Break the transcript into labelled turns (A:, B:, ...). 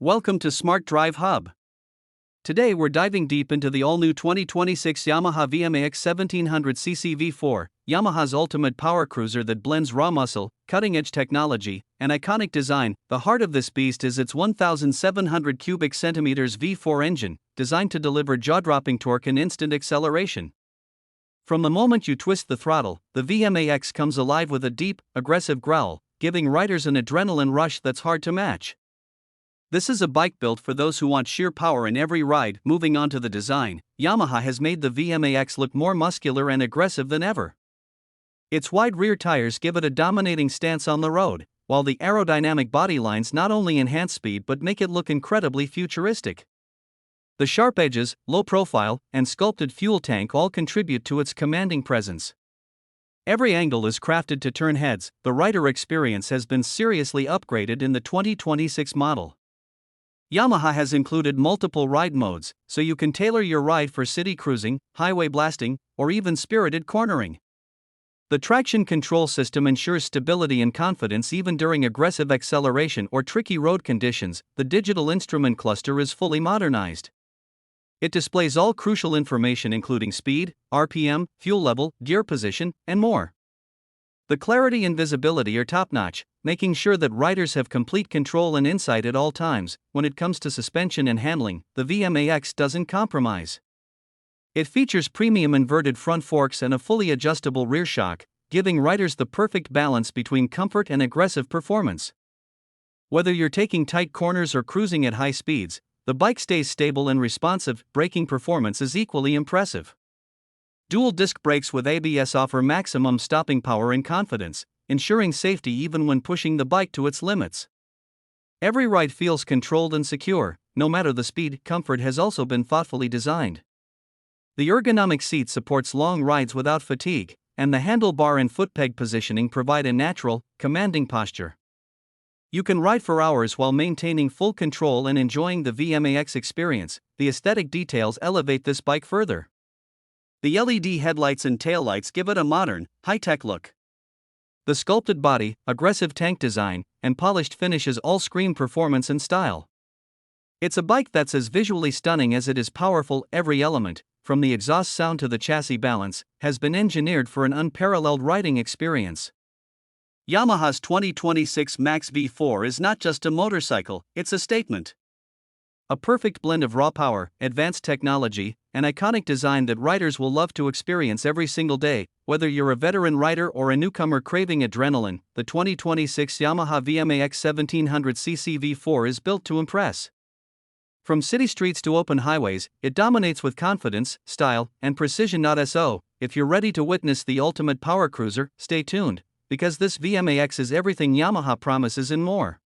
A: Welcome to Smart Drive Hub. Today we're diving deep into the all-new 2026 Yamaha VMAX 1700cc V4, Yamaha's ultimate power cruiser that blends raw muscle, cutting-edge technology, and iconic design. The heart of this beast is its 1,700 cubic centimeters V4 engine, designed to deliver jaw-dropping torque and instant acceleration. From the moment you twist the throttle, the VMAX comes alive with a deep, aggressive growl, giving riders an adrenaline rush that's hard to match. This is a bike built for those who want sheer power in every ride. Moving on to the design, Yamaha has made the VMAX look more muscular and aggressive than ever. Its wide rear tires give it a dominating stance on the road, while the aerodynamic body lines not only enhance speed but make it look incredibly futuristic. The sharp edges, low profile, and sculpted fuel tank all contribute to its commanding presence. Every angle is crafted to turn heads. The rider experience has been seriously upgraded in the 2026 model. Yamaha has included multiple ride modes, so you can tailor your ride for city cruising, highway blasting, or even spirited cornering. The traction control system ensures stability and confidence even during aggressive acceleration or tricky road conditions. The digital instrument cluster is fully modernized. It displays all crucial information including speed, RPM, fuel level, gear position, and more. The clarity and visibility are top-notch, making sure that riders have complete control and insight at all times. When it comes to suspension and handling, the VMAX doesn't compromise. It features premium inverted front forks and a fully adjustable rear shock, giving riders the perfect balance between comfort and aggressive performance. Whether you're taking tight corners or cruising at high speeds, the bike stays stable and responsive. Braking performance is equally impressive. Dual disc brakes with ABS offer maximum stopping power and confidence, ensuring safety even when pushing the bike to its limits. Every ride feels controlled and secure, no matter the speed. Comfort has also been thoughtfully designed. The ergonomic seat supports long rides without fatigue, and the handlebar and footpeg positioning provide a natural, commanding posture. You can ride for hours while maintaining full control and enjoying the VMAX experience. The aesthetic details elevate this bike further. The LED headlights and taillights give it a modern, high-tech look. The sculpted body, aggressive tank design, and polished finishes all scream performance and style. It's a bike that's as visually stunning as it is powerful. Every element, from the exhaust sound to the chassis balance, has been engineered for an unparalleled riding experience. Yamaha's 2026 Max V4 is not just a motorcycle, it's a statement. A perfect blend of raw power, advanced technology, and iconic design that riders will love to experience every single day. Whether you're a veteran rider or a newcomer craving adrenaline, the 2026 Yamaha VMAX 1700cc V4 is built to impress. From city streets to open highways, it dominates with confidence, style, and precision. If you're ready to witness the ultimate power cruiser, stay tuned, because this VMAX is everything Yamaha promises and more.